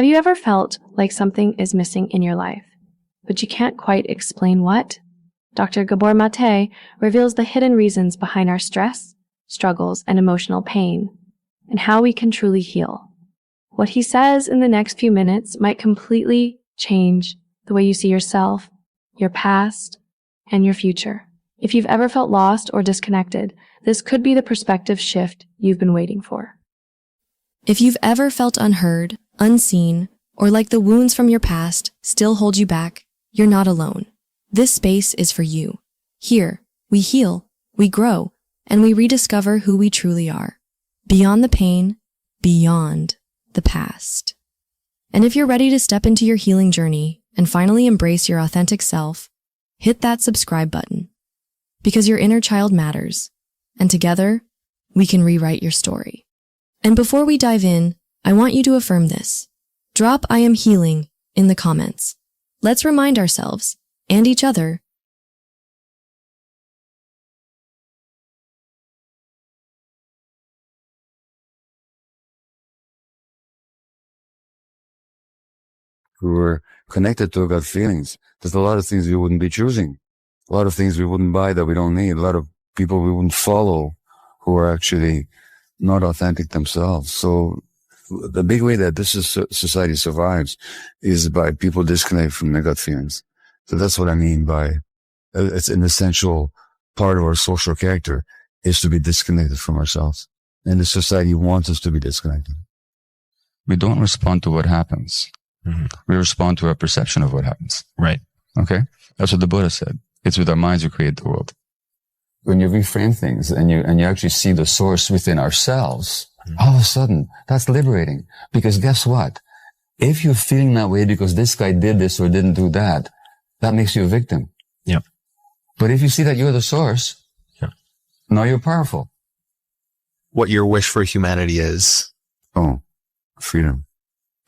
Have you ever felt like something is missing in your life, but you can't quite explain what? Dr. Gabor Maté reveals the hidden reasons behind our stress, struggles, and emotional pain, and how we can truly heal. What he says in the next few minutes might completely change the way you see yourself, your past, and your future. If you've ever felt lost or disconnected, this could be the perspective shift you've been waiting for. If you've ever felt unheard, unseen, or like the wounds from your past still hold you back, you're not alone. This space is for you. Here, we heal, we grow, and we rediscover who we truly are. Beyond the pain, beyond the past. And if you're ready to step into your healing journey and finally embrace your authentic self, hit that subscribe button. Because your inner child matters, and together, we can rewrite your story. And before we dive in, I want you to affirm this. Drop "I am healing" in the comments. Let's remind ourselves, and each other, we were connected to our gut feelings. There's a lot of things we wouldn't be choosing. A lot of things we wouldn't buy that we don't need. A lot of people we wouldn't follow who are actually not authentic themselves. So the big way that society survives is by people disconnect from their gut feelings. So that's what I mean by it's an essential part of our social character is to be disconnected from ourselves. And the society wants us to be disconnected. We don't respond to what happens. Mm-hmm. We respond to our perception of what happens. Right. Okay? That's what the Buddha said. It's with our minds we create the world. When you reframe things and you actually see the source within ourselves, all of a sudden, that's liberating. Because guess what? If you're feeling that way because this guy did this or didn't do that, that makes you a victim. Yeah. But if you see that you're the source, now you're powerful. What your wish for humanity is? Oh, freedom.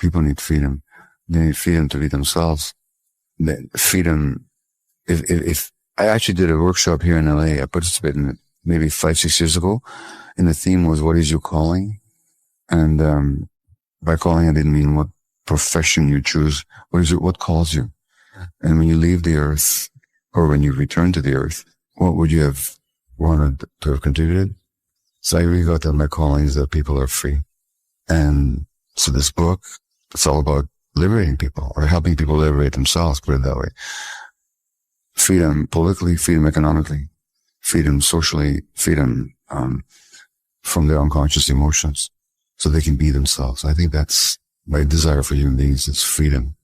People need freedom. They need freedom to be themselves. Freedom. If I actually did a workshop here in LA, I participated in it maybe 5-6 years ago, and the theme was, what is your calling? And by calling, I didn't mean what profession you choose. What calls you? And when you leave the earth, or when you return to the earth, what would you have wanted to have contributed? So I really got that my calling is that people are free. And so this book, it's all about liberating people, or helping people liberate themselves, put it that way. Freedom politically, freedom economically, freedom socially, freedom from their unconscious emotions, so they can be themselves. I think that's my desire for human beings, is freedom.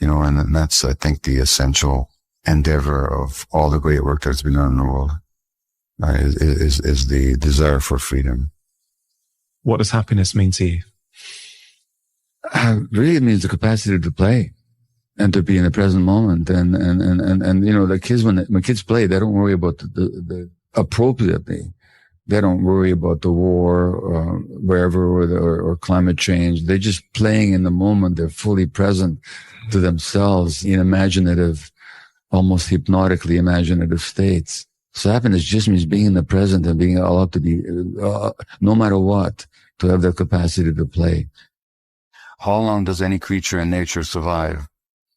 And that's, I think, the essential endeavor of all the great work that's been done in the world, is the desire for freedom. What does happiness mean to you? Really, it means the capacity to play and to be in the present moment. And the kids, when kids play, they don't worry about the appropriately. They don't worry about the war, wherever, or climate change. They're just playing in the moment. They're fully present to themselves in imaginative, almost hypnotically imaginative states. So happiness just means being in the present and being allowed to be, no matter what, to have that capacity to play. How long does any creature in nature survive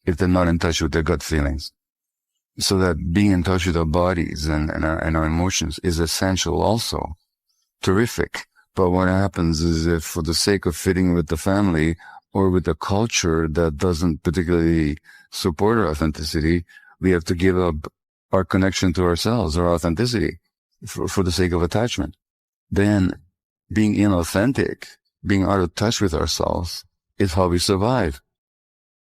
if they're not in touch with their gut feelings? So that being in touch with our bodies and our emotions is essential also. Terrific. But what happens is, if for the sake of fitting with the family or with the culture that doesn't particularly support our authenticity, we have to give up our connection to ourselves, our authenticity, for the sake of attachment. Then being inauthentic, being out of touch with ourselves, is how we survive.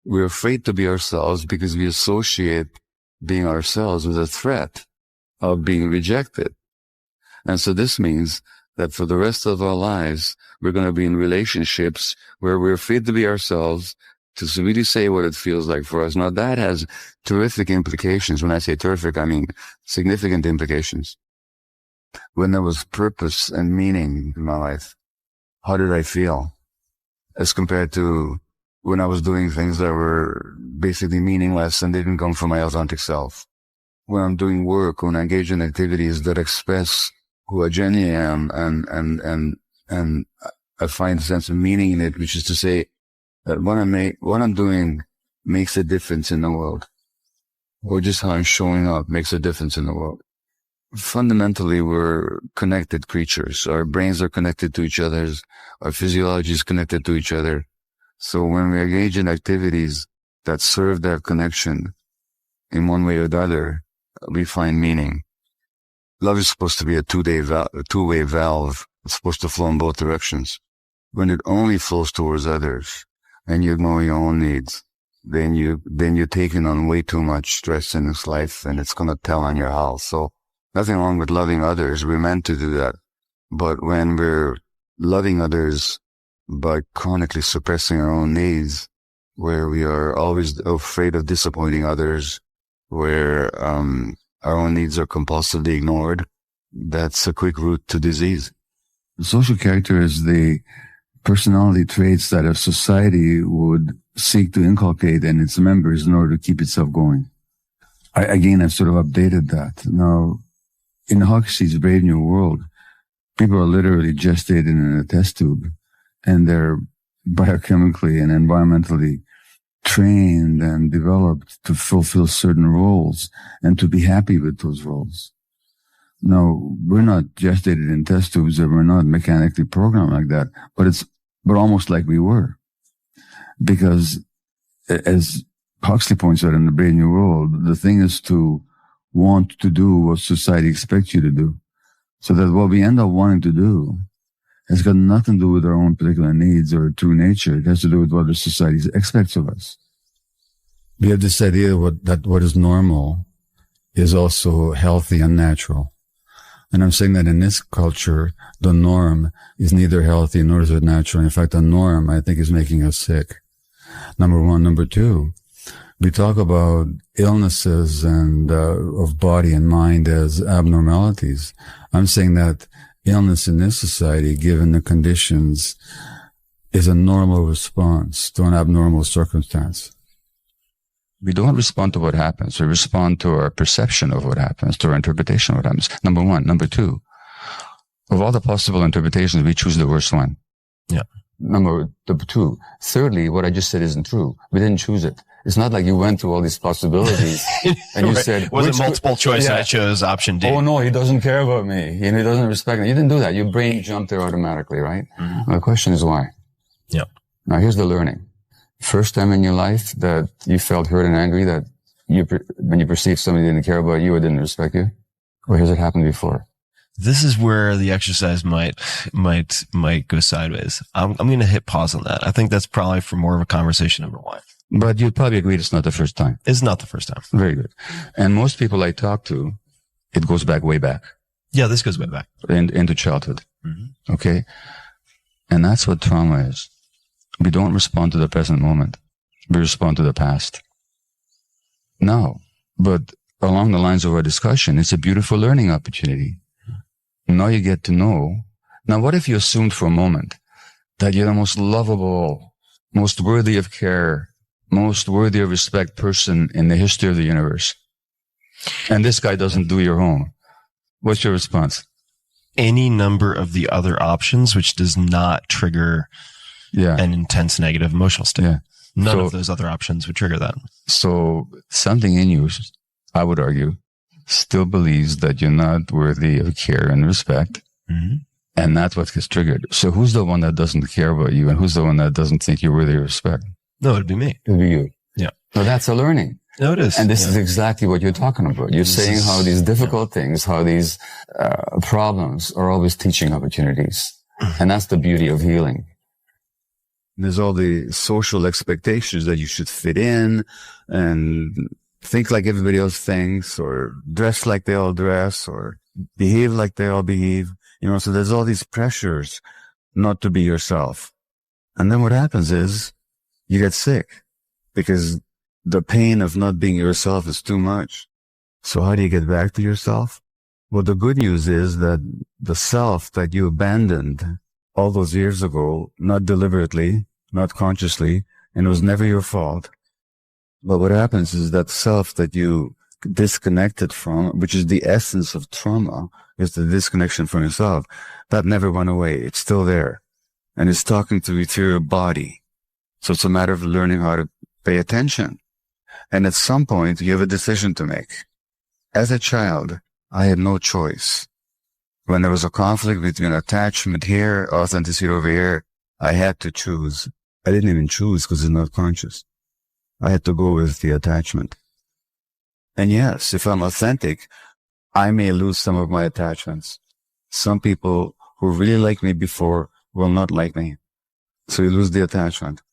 We're afraid to be ourselves because we associate being ourselves with a threat of being rejected. And so this means that for the rest of our lives, we're going to be in relationships where we're afraid to be ourselves, to really say what it feels like for us. Now that has terrific implications. When I say terrific, I mean significant implications. When there was purpose and meaning in my life, how did I feel? As compared to when I was doing things that were basically meaningless and didn't come from my authentic self. When I'm doing work, when I engage in activities that express who I genuinely am, and I find a sense of meaning in it, which is to say, that what I'm doing makes a difference in the world, or just how I'm showing up makes a difference in the world. Fundamentally, we're connected creatures. Our brains are connected to each other. Our physiology is connected to each other. So when we engage in activities that serve that connection in one way or the other, we find meaning. Love is supposed to be a two-way valve. It's supposed to flow in both directions. When it only flows towards others and you ignore your own needs, then you're taking on way too much stress in this life, and it's going to tell on your health. So nothing wrong with loving others. We're meant to do that. But when we're loving others by chronically suppressing our own needs, where we are always afraid of disappointing others, where our own needs are compulsively ignored, that's a quick route to disease. Social character is the personality traits that a society would seek to inculcate in its members in order to keep itself going. I've sort of updated that. Now, in Huxley's Brave New World, people are literally gestated in a test tube, and they're biochemically and environmentally trained and developed to fulfill certain roles and to be happy with those roles. No, we're not gestated in test tubes, and we're not mechanically programmed like that, but almost like we were. Because as Huxley points out in the Brave New World, the thing is to want to do what society expects you to do. So that what we end up wanting to do has got nothing to do with our own particular needs or true nature. It has to do with what the society expects of us. We have this idea that what is normal is also healthy and natural. And I'm saying that in this culture, the norm is neither healthy nor is it natural. In fact, the norm, I think, is making us sick. Number one. Number two, we talk about illnesses and of body and mind as abnormalities. I'm saying that illness in this society, given the conditions, is a normal response to an abnormal circumstance. We don't respond to what happens. We respond to our perception of what happens, to our interpretation of what happens. Number one. Number two, of all the possible interpretations, we choose the worst one. Yeah. Number two. Thirdly, what I just said isn't true. We didn't choose it. It's not like you went through all these possibilities and you said, it wasn't multiple choice and I chose option D. Oh no, he doesn't care about me. He doesn't respect me. You didn't do that. Your brain jumped there automatically, right? Mm-hmm. The question is why? Yeah. Now here's the learning. First time in your life that you felt hurt and angry that when you perceived somebody didn't care about you or didn't respect you? Or has it happened before? This is where the exercise might go sideways. I'm going to hit pause on that. I think that's probably for more of a conversation number one. But you'd probably agree it's not the first time. It's not the first time. Very good. And most people I talk to, it goes back way back. Yeah, this goes way back. Into childhood. Mm-hmm. Okay? And that's what trauma is. We don't respond to the present moment. We respond to the past. Now, but along the lines of our discussion, it's a beautiful learning opportunity. Now you get to know. Now, what if you assumed for a moment that you're the most lovable, most worthy of care, most worthy of respect person in the history of the universe, and this guy doesn't do your home? What's your response? Any number of the other options, which does not trigger an intense negative emotional state. Yeah. None of those other options would trigger that. So something in you, I would argue, still believes that you're not worthy of care and respect. Mm-hmm. And that's what gets triggered. So who's the one that doesn't care about you, and who's the one that doesn't think you're worthy of respect? No, it'd be me. It'd be you. Yeah. So that's a learning. No, it is. And this is exactly what you're talking about. You're saying how these difficult things, how these problems are always teaching opportunities. And that's the beauty of healing. There's all the social expectations that you should fit in and think like everybody else thinks, or dress like they all dress, or behave like they all behave. So there's all these pressures not to be yourself. And then what happens is you get sick because the pain of not being yourself is too much. So how do you get back to yourself? Well, the good news is that the self that you abandoned all those years ago, not deliberately, not consciously, and it was never your fault. But what happens is that self that you disconnected from, which is the essence of trauma, is the disconnection from yourself. That never went away. It's still there. And it's talking to your body. So it's a matter of learning how to pay attention. And at some point, you have a decision to make. As a child, I had no choice. When there was a conflict between attachment here, authenticity over here, I had to choose. I didn't even choose because it's not conscious. I had to go with the attachment. And yes, if I'm authentic, I may lose some of my attachments. Some people who really liked me before will not like me. So you lose the attachment.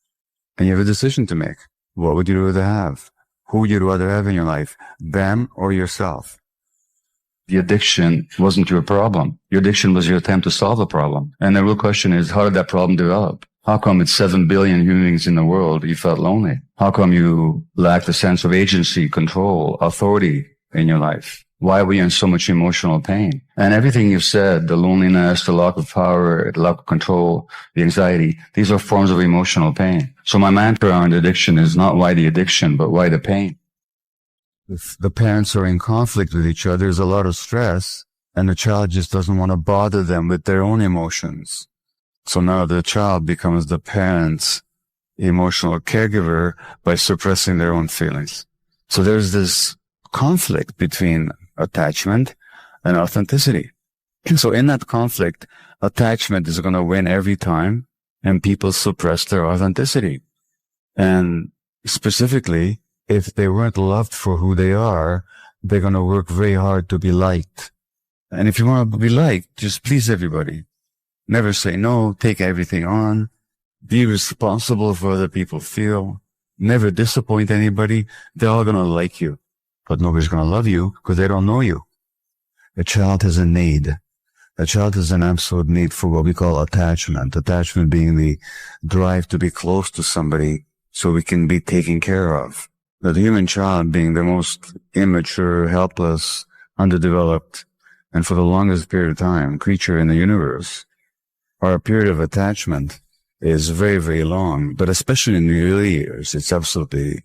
And you have a decision to make. What would you rather have? Who would you rather have in your life? Them or yourself? The addiction wasn't your problem. Your addiction was your attempt to solve a problem. And the real question is, how did that problem develop? How come it's 7 billion human beings in the world you felt lonely? How come you lacked a sense of agency, control, authority in your life? Why were you in so much emotional pain? And everything you've said, the loneliness, the lack of power, the lack of control, the anxiety, these are forms of emotional pain. So my mantra on addiction is not why the addiction, but why the pain. If the parents are in conflict with each other, there's a lot of stress, and the child just doesn't want to bother them with their own emotions. So now the child becomes the parent's emotional caregiver by suppressing their own feelings. So there's this conflict between attachment and authenticity. So in that conflict, attachment is going to win every time, and people suppress their authenticity. And specifically, if they weren't loved for who they are, they're going to work very hard to be liked. And if you want to be liked, just please everybody. Never say no, take everything on, be responsible for other people feel, never disappoint anybody. They're all going to like you, but nobody's going to love you because they don't know you. A child has a need. A child has an absolute need for what we call attachment. Attachment being the drive to be close to somebody so we can be taken care of. The human child being the most immature, helpless, underdeveloped, and for the longest period of time, creature in the universe, our period of attachment is very, very long, but especially in the early years, it's absolutely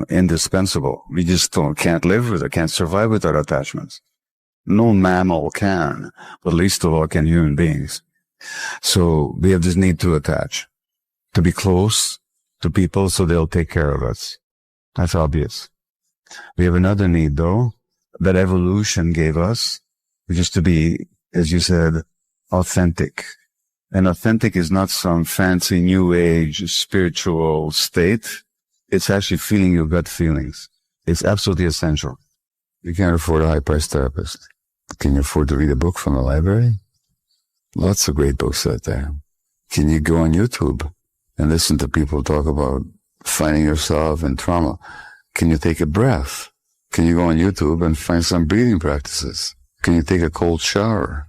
indispensable. We just can't live with it, can't survive without attachments. No mammal can, but least of all can human beings. So we have this need to attach, to be close to people so they'll take care of us. That's obvious. We have another need, though, that evolution gave us, which is to be, as you said, authentic. And authentic is not some fancy new age spiritual state. It's actually feeling your gut feelings. It's absolutely essential. You can't afford a high-priced therapist. Can you afford to read a book from the library? Lots of great books out there. Can you go on YouTube and listen to people talk about finding yourself in trauma? Can you take a breath? Can you go on YouTube and find some breathing practices? Can you take a cold shower?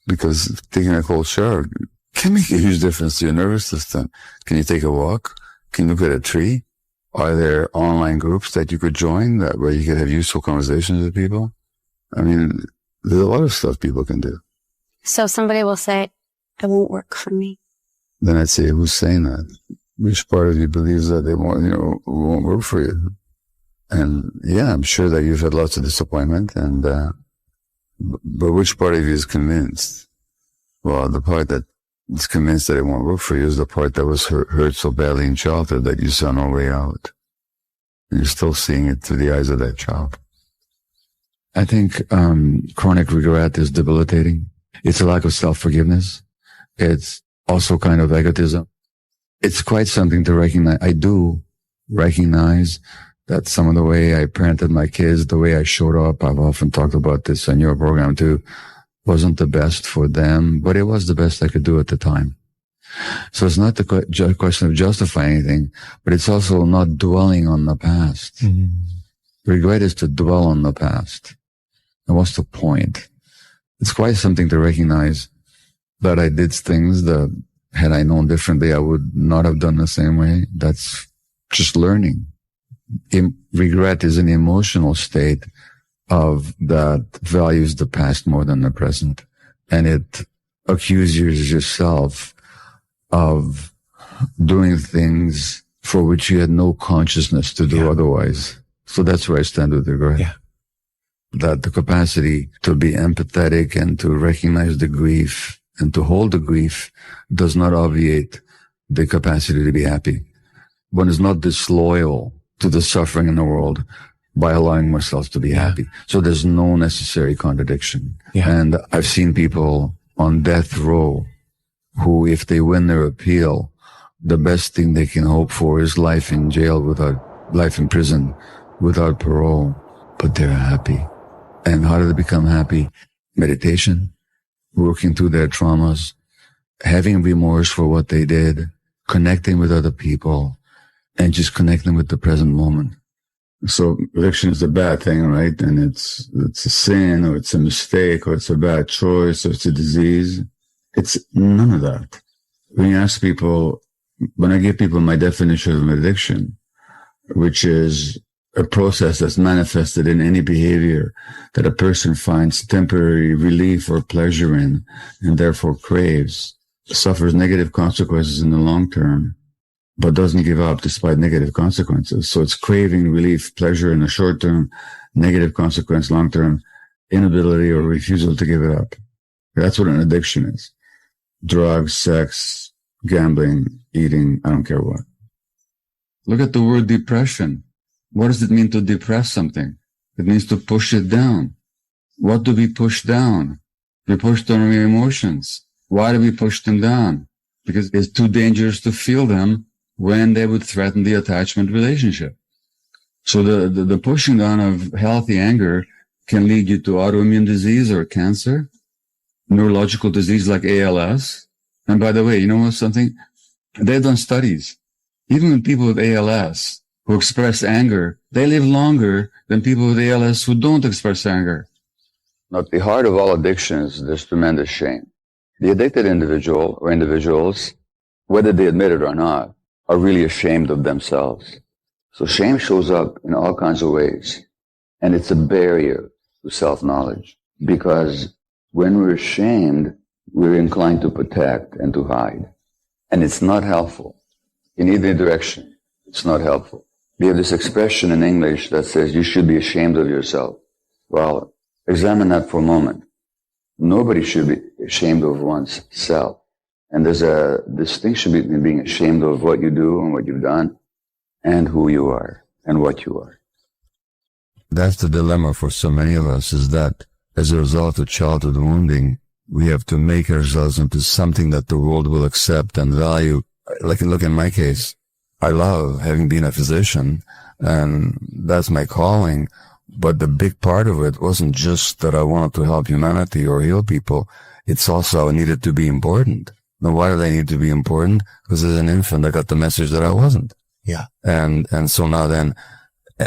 Because taking a cold shower can make a huge difference to your nervous system. Can you take a walk? Can you look at a tree? Are there online groups that you could join where you could have useful conversations with people? I mean, there's a lot of stuff people can do. So somebody will say, it won't work for me. Then I'd say, who's saying that? Which part of you believes that they won't work for you? And yeah, I'm sure that you've had lots of disappointment, but which part of you is convinced? Well, the part that is convinced that it won't work for you is the part that was hurt so badly in childhood that you saw no way out. And you're still seeing it through the eyes of that child. I think chronic regret is debilitating. It's a lack of self-forgiveness. It's also kind of egotism. It's quite something to recognize. I do recognize that some of the way I parented my kids, the way I showed up, I've often talked about this on your program too, wasn't the best for them, but it was the best I could do at the time. So it's not the question of justifying anything, but it's also not dwelling on the past. Mm-hmm. Regret is to dwell on the past. And what's the point? It's quite something to recognize that I did things that, had I known differently, I would not have done the same way. That's just learning. Regret is an emotional state of that values the past more than the present. And it accuses yourself of doing things for which you had no consciousness to do otherwise. So that's where I stand with regret. Yeah. That the capacity to be empathetic and to recognize the grief and to hold the grief does not obviate the capacity to be happy. One is not disloyal to the suffering in the world by allowing ourselves to be happy. So there's no necessary contradiction. Yeah. And I've seen people on death row who, if they win their appeal, the best thing they can hope for is life in jail life in prison without parole, but they're happy. And how do they become happy? Meditation, working through their traumas, having remorse for what they did, connecting with other people, and just connecting with the present moment. So addiction is a bad thing, right? And it's a sin, or it's a mistake, or it's a bad choice, or it's a disease. It's none of that. When you ask people, when I give people my definition of addiction, which is a process that's manifested in any behavior that a person finds temporary relief or pleasure in, and therefore craves, suffers negative consequences in the long term, but doesn't give up despite negative consequences. So it's craving relief, pleasure in the short term, negative consequence, long term, inability or refusal to give it up. That's what an addiction is. Drugs, sex, gambling, eating, I don't care what. Look at the word depression. What does it mean to depress something? It means to push it down. What do we push down? We push down our emotions. Why do we push them down? Because it's too dangerous to feel them when they would threaten the attachment relationship. So the pushing down of healthy anger can lead you to autoimmune disease or cancer, neurological disease like ALS. And by the way, you know something? They've done studies. Even with people with ALS who express anger, they live longer than people with ALS who don't express anger. At the heart of all addictions, there's tremendous shame. The addicted individual or individuals, whether they admit it or not, are really ashamed of themselves. So shame shows up in all kinds of ways. And it's a barrier to self-knowledge. Because when we're ashamed, we're inclined to protect and to hide. And it's not helpful. In either direction, it's not helpful. We have this expression in English that says you should be ashamed of yourself. Well, examine that for a moment. Nobody should be ashamed of one's self. And there's a distinction between being ashamed of what you do and what you've done and who you are and what you are. That's the dilemma for so many of us, is that as a result of childhood wounding, we have to make ourselves into something that the world will accept and value. Like, look, in my case, I love having been a physician, and that's my calling. But the big part of it wasn't just that I wanted to help humanity or heal people. It's also I needed to be important. Now, why did I need to be important? Because as an infant, I got the message that I wasn't. Yeah. And so now then,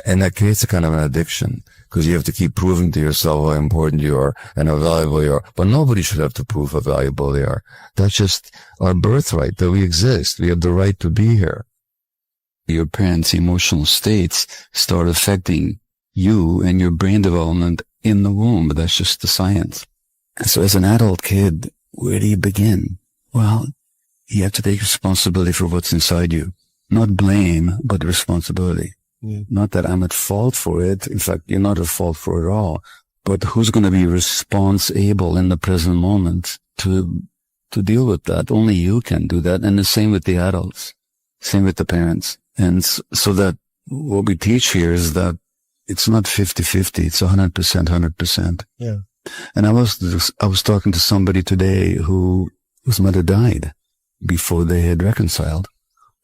and that creates a kind of an addiction, because you have to keep proving to yourself how important you are and how valuable you are. But nobody should have to prove how valuable they are. That's just our birthright, that we exist. We have the right to be here. Your parents' emotional states start affecting you and your brain development in the womb. That's just the science. So as an adult kid, where do you begin? Well, you have to take responsibility for what's inside you. Not blame, but responsibility. Yeah. Not that I'm at fault for it. In fact, you're not at fault for it all. But who's going to be responsible in the present moment to deal with that? Only you can do that. And the same with the adults. Same with the parents. And so that what we teach here is that it's not 50-50. It's 100%, 100%. Yeah. And I was talking to somebody today whose mother died before they had reconciled.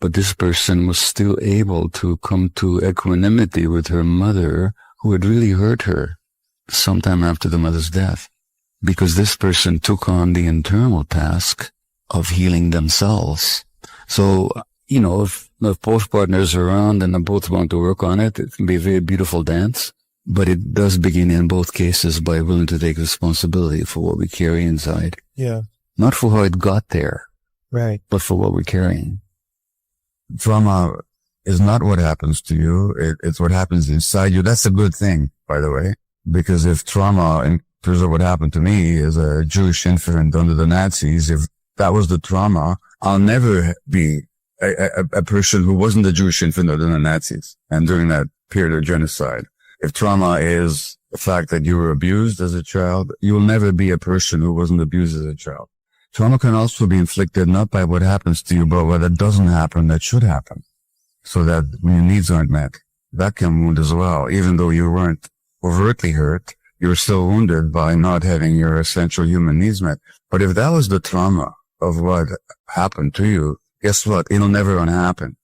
But this person was still able to come to equanimity with her mother, who had really hurt her sometime after the mother's death, because this person took on the internal task of healing themselves. So, you know, if both partners are around and they both want to work on it, it can be a very beautiful dance. But it does begin in both cases by willing to take responsibility for what we carry inside. Yeah. Not for how it got there. Right. But for what we're carrying. Trauma is not what happens to you. It's what happens inside you. That's a good thing, by the way, because if trauma, in terms of what happened to me as a Jewish infant under the Nazis, if that was the trauma, I'll never be a person who wasn't a Jewish infant under the Nazis and during that period of genocide. If trauma is the fact that you were abused as a child, you will never be a person who wasn't abused as a child. Trauma can also be inflicted not by what happens to you, but what doesn't happen that should happen. So that when your needs aren't met, that can wound as well. Even though you weren't overtly hurt, you're still wounded by not having your essential human needs met. But if that was the trauma of what happened to you, guess what? It'll never unhappen.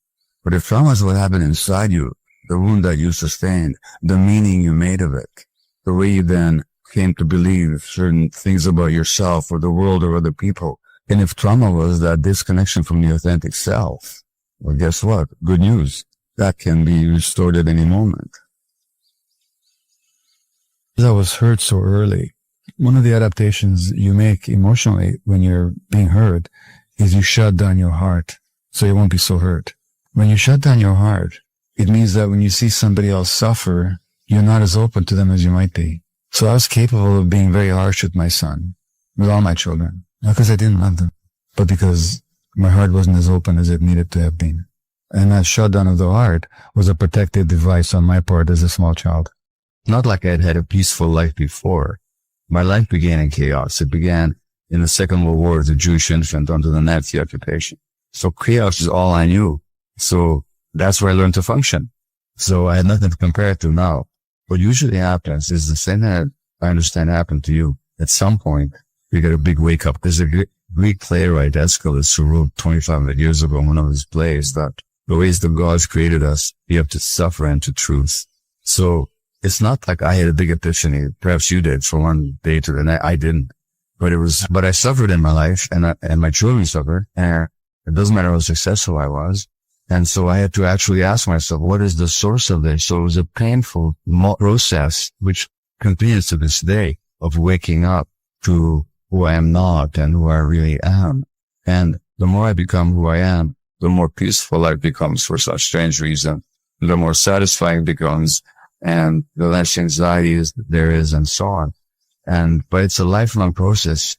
But if trauma is what happened inside you, the wound that you sustained, the meaning you made of it, the way you then came to believe certain things about yourself or the world or other people. And if trauma was that disconnection from the authentic self, well, guess what? Good news. That can be restored at any moment. I was hurt so early. One of the adaptations you make emotionally when you're being hurt is you shut down your heart so you won't be so hurt. When you shut down your heart, it means that when you see somebody else suffer, you're not as open to them as you might be. So I was capable of being very harsh with my son, with all my children. Not because I didn't love them, but because my heart wasn't as open as it needed to have been. And that shutdown of the heart was a protective device on my part as a small child. Not like I'd had a peaceful life before. My life began in chaos. It began in the Second World War as a Jewish infant under the Nazi occupation. So chaos is all I knew. So that's where I learned to function. So I had nothing to compare it to now. What usually happens is the same that I understand happened to you. At some point, you get a big wake up. There's a Greek playwright, Aeschylus, who wrote 2,500 years ago in one of his plays that the ways the gods created us, you have to suffer into truth. So it's not like I had a big epiphany. Perhaps you did from one day to the next. I didn't. But I suffered in my life and my children suffered. And it doesn't matter how successful I was. And so I had to actually ask myself, what is the source of this? So it was a painful process, which continues to this day, of waking up to who I am not and who I really am. And the more I become who I am, the more peaceful life becomes for such strange reason. The more satisfying it becomes and the less anxiety there is and so on. But it's a lifelong process.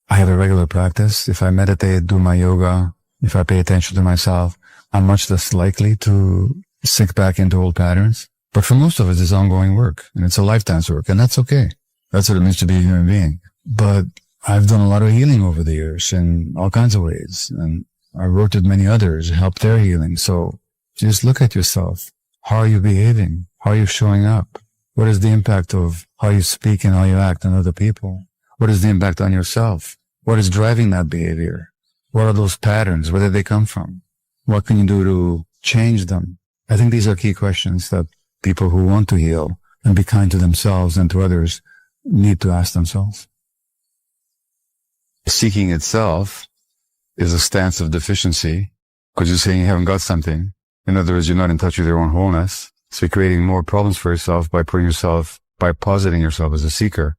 I have a regular practice. If I meditate, do my yoga, if I pay attention to myself, I'm much less likely to sink back into old patterns. But for most of us, it's ongoing work, and it's a lifetime's work, and that's okay. That's what it means to be a human being. But I've done a lot of healing over the years in all kinds of ways, and I've worked with many others, helped their healing. So just look at yourself. How are you behaving? How are you showing up? What is the impact of how you speak and how you act on other people? What is the impact on yourself? What is driving that behavior? What are those patterns? Where did they come from? What can you do to change them? I think these are key questions that people who want to heal and be kind to themselves and to others need to ask themselves. Seeking itself is a stance of deficiency because you're saying you haven't got something. In other words, you're not in touch with your own wholeness. So you're creating more problems for yourself by positing yourself as a seeker.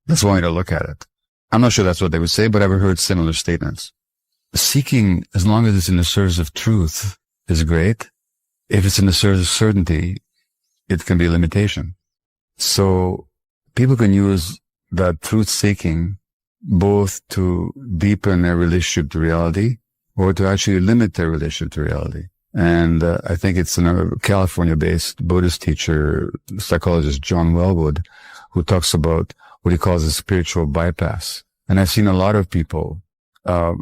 That's one way to look at it. I'm not sure that's what they would say, but I've heard similar statements. Seeking, as long as it's in the service of truth, is great. If it's in the service of certainty, it can be a limitation. So people can use that truth seeking both to deepen their relationship to reality or to actually limit their relationship to reality. And I think it's a California-based Buddhist teacher, psychologist John Wellwood, who talks about what he calls a spiritual bypass. And I've seen a lot of people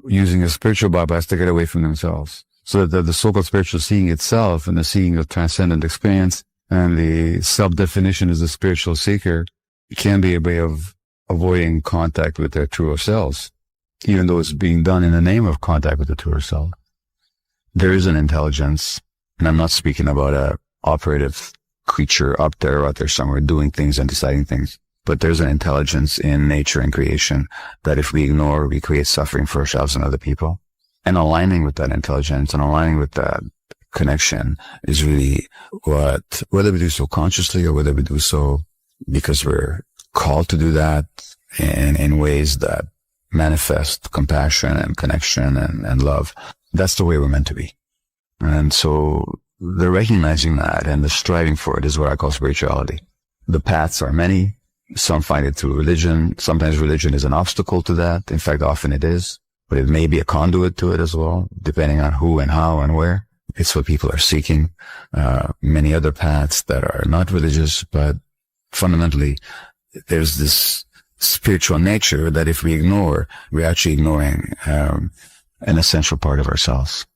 using a spiritual bypass to get away from themselves. So that the so-called spiritual seeing itself and the seeing of transcendent experience and the self-definition as a spiritual seeker can be a way of avoiding contact with their truer selves, even though it's being done in the name of contact with the truer self. There is an intelligence, and I'm not speaking about a operative creature up there or out there somewhere doing things and deciding things. But there's an intelligence in nature and creation that if we ignore, we create suffering for ourselves and other people. And aligning with that intelligence and aligning with that connection is really what, whether we do so consciously or whether we do so because we're called to do that in ways that manifest compassion and connection and love. That's the way we're meant to be. And so the recognizing that and the striving for it is what I call spirituality. The paths are many. Some find it through religion. Sometimes religion is an obstacle to that. In fact, often it is, but it may be a conduit to it as well, depending on who and how and where. It's what people are seeking. Many other paths that are not religious, but fundamentally there's this spiritual nature that if we ignore, we're actually ignoring an essential part of ourselves.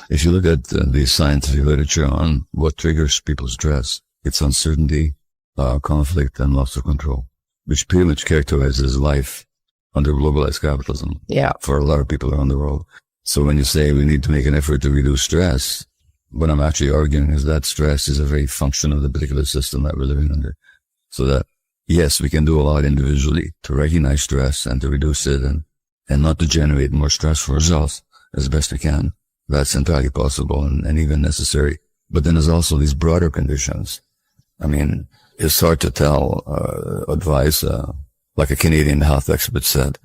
If you look at the scientific literature on what triggers people's stress, it's uncertainty, conflict, and loss of control, which pretty much characterizes life under globalized capitalism. Yeah. For a lot of people around the world. So when you say we need to make an effort to reduce stress, what I'm actually arguing is that stress is a very function of the particular system that we're living under. So that, yes, we can do a lot individually to recognize stress and to reduce it and not to generate more stress for ourselves as best we can. That's entirely possible and even necessary. But then there's also these broader conditions. I mean, it's hard to tell, advice, like a Canadian health expert said,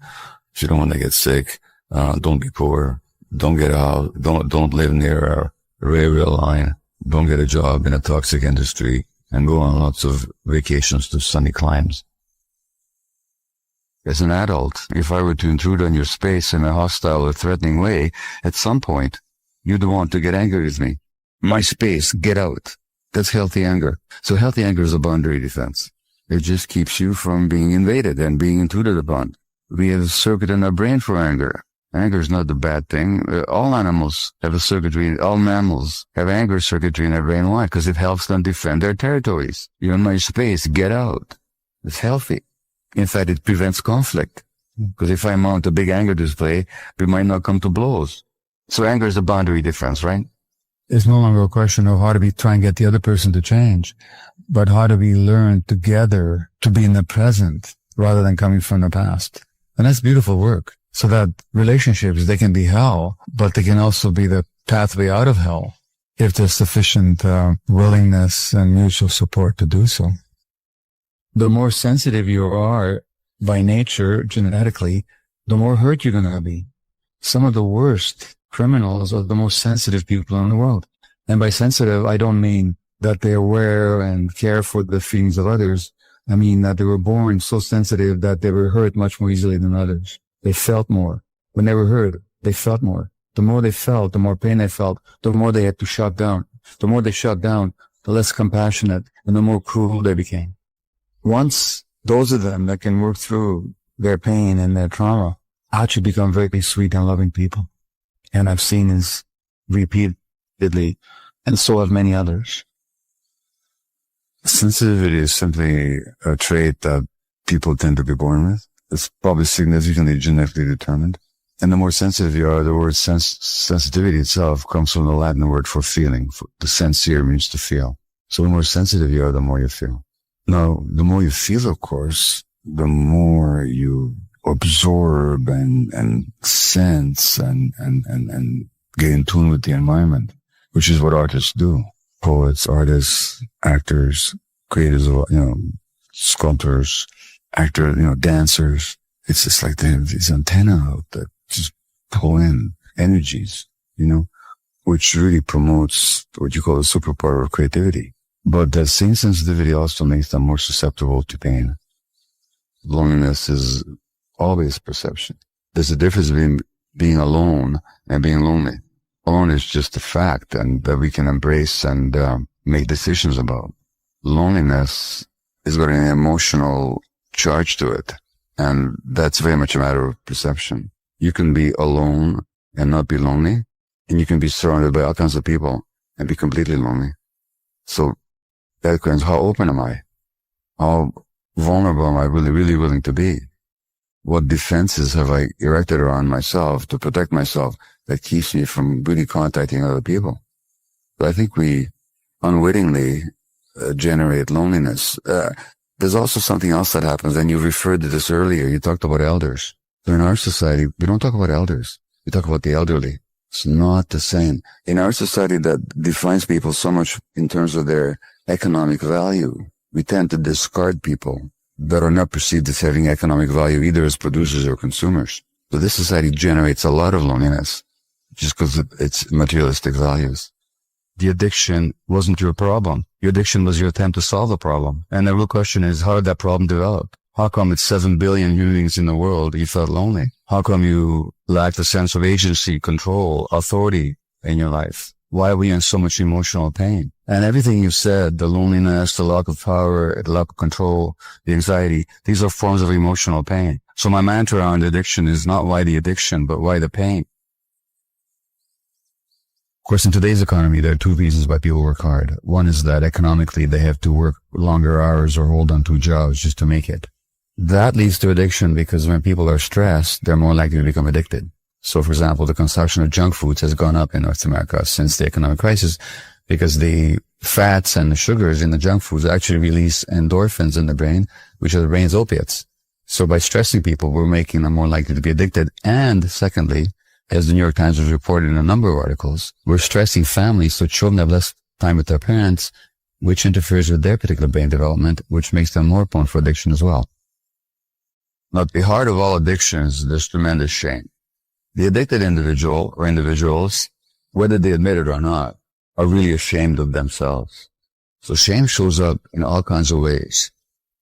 if you don't want to get sick, don't be poor, don't get out, don't live near a railway line, don't get a job in a toxic industry, and go on lots of vacations to sunny climes. As an adult, if I were to intrude on your space in a hostile or threatening way, at some point, you'd want to get angry with me. My space, get out. That's healthy anger. So healthy anger is a boundary defense. It just keeps you from being invaded and being intruded upon. We have a circuit in our brain for anger. Anger is not the bad thing. All animals have a circuitry, all mammals have anger circuitry in their brain. Why? Because it helps them defend their territories. You're in my space, get out. It's healthy. In fact, it prevents conflict. Because if I mount a big anger display, we might not come to blows. So anger is a boundary defense, right? It's no longer a question of how do we try and get the other person to change, but how do we learn together to be in the present rather than coming from the past. And that's beautiful work. So that relationships, they can be hell, but they can also be the pathway out of hell if there's sufficient willingness and mutual support to do so. The more sensitive you are by nature, genetically, the more hurt you're going to be. Some of the worst criminals are the most sensitive people in the world. And by sensitive, I don't mean that they're aware and care for the feelings of others. I mean that they were born so sensitive that they were hurt much more easily than others. They felt more. When they were hurt, they felt more. The more they felt, the more pain they felt, the more they had to shut down. The more they shut down, the less compassionate and the more cruel they became. Once those of them that can work through their pain and their trauma actually become very sweet and loving people. And I've seen this repeatedly, and so have many others. Sensitivity is simply a trait that people tend to be born with. It's probably significantly genetically determined. And the more sensitive you are, the word sensitivity itself comes from the Latin word for feeling. The sensere means to feel. So the more sensitive you are, the more you feel. Now, the more you feel, of course, the more you absorb and sense and get in tune with the environment, which is what artists do. Poets, artists, actors, creators of, sculptors, actors, dancers. It's just like they have these antennae out that just pull in energies, which really promotes what you call the superpower of creativity. But that same sensitivity also makes them more susceptible to pain. Loneliness is always perception. There's a difference between being alone and being lonely. Alone is just a fact and that we can embrace and make decisions about. Loneliness has got an emotional charge to it. And that's very much a matter of perception. You can be alone and not be lonely. And you can be surrounded by all kinds of people and be completely lonely. So that depends, how open am I? How vulnerable am I really willing to be? What defenses have I erected around myself to protect myself that keeps me from really contacting other people? So I think we unwittingly generate loneliness. There's also something else that happens, and you referred to this earlier. You talked about elders. So in our society, we don't talk about elders. We talk about the elderly. It's not the same. In our society that defines people so much in terms of their economic value, we tend to discard people that are not perceived as having economic value either as producers or consumers. So this society generates a lot of loneliness just because of its materialistic values. The addiction wasn't your problem. Your addiction was your attempt to solve the problem. And the real question is, how did that problem develop? How come it's 7 billion human beings in the world you felt lonely? How come you lacked a sense of agency, control, authority in your life? Why are we in so much emotional pain? And everything you said, the loneliness, the lack of power, the lack of control, the anxiety, these are forms of emotional pain. So my mantra around addiction is not why the addiction, but why the pain. Of course, in today's economy, there are two reasons why people work hard. One is that economically they have to work longer hours or hold on to jobs just to make it. That leads to addiction because when people are stressed, they're more likely to become addicted. So, for example, the consumption of junk foods has gone up in North America since the economic crisis because the fats and the sugars in the junk foods actually release endorphins in the brain, which are the brain's opiates. So by stressing people, we're making them more likely to be addicted. And secondly, as the New York Times has reported in a number of articles, we're stressing families so children have less time with their parents, which interferes with their particular brain development, which makes them more prone for addiction as well. Now, at the heart of all addictions, there's tremendous shame. The addicted individual or individuals, whether they admit it or not, are really ashamed of themselves. So shame shows up in all kinds of ways,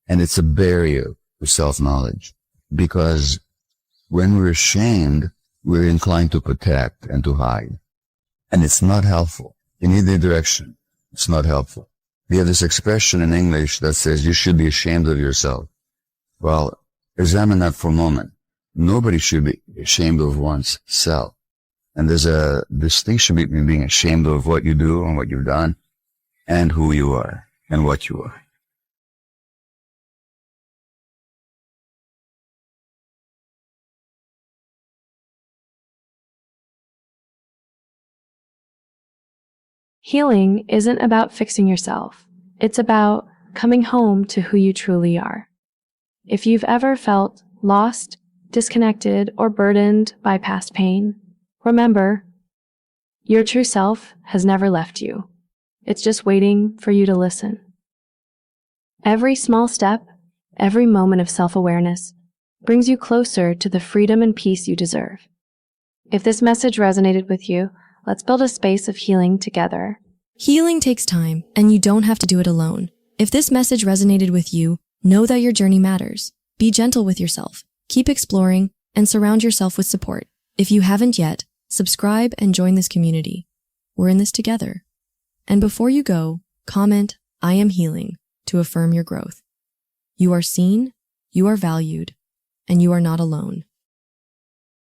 and it's a barrier to self-knowledge because when we're ashamed, we're inclined to protect and to hide. And it's not helpful. In either direction, it's not helpful. We have this expression in English that says you should be ashamed of yourself. Well, examine that for a moment. Nobody should be ashamed of one's self. And there's a distinction between being ashamed of what you do and what you've done and who you are and what you are. Healing isn't about fixing yourself. It's about coming home to who you truly are. If you've ever felt lost, disconnected, or burdened by past pain, remember, your true self has never left you. It's just waiting for you to listen. Every small step, every moment of self-awareness brings you closer to the freedom and peace you deserve. If this message resonated with you, let's build a space of healing together. Healing takes time, and you don't have to do it alone. If this message resonated with you, know that your journey matters. Be gentle with yourself. Keep exploring and surround yourself with support. If you haven't yet, subscribe and join this community. We're in this together. And before you go, comment, "I am healing," to affirm your growth. You are seen, you are valued, and you are not alone.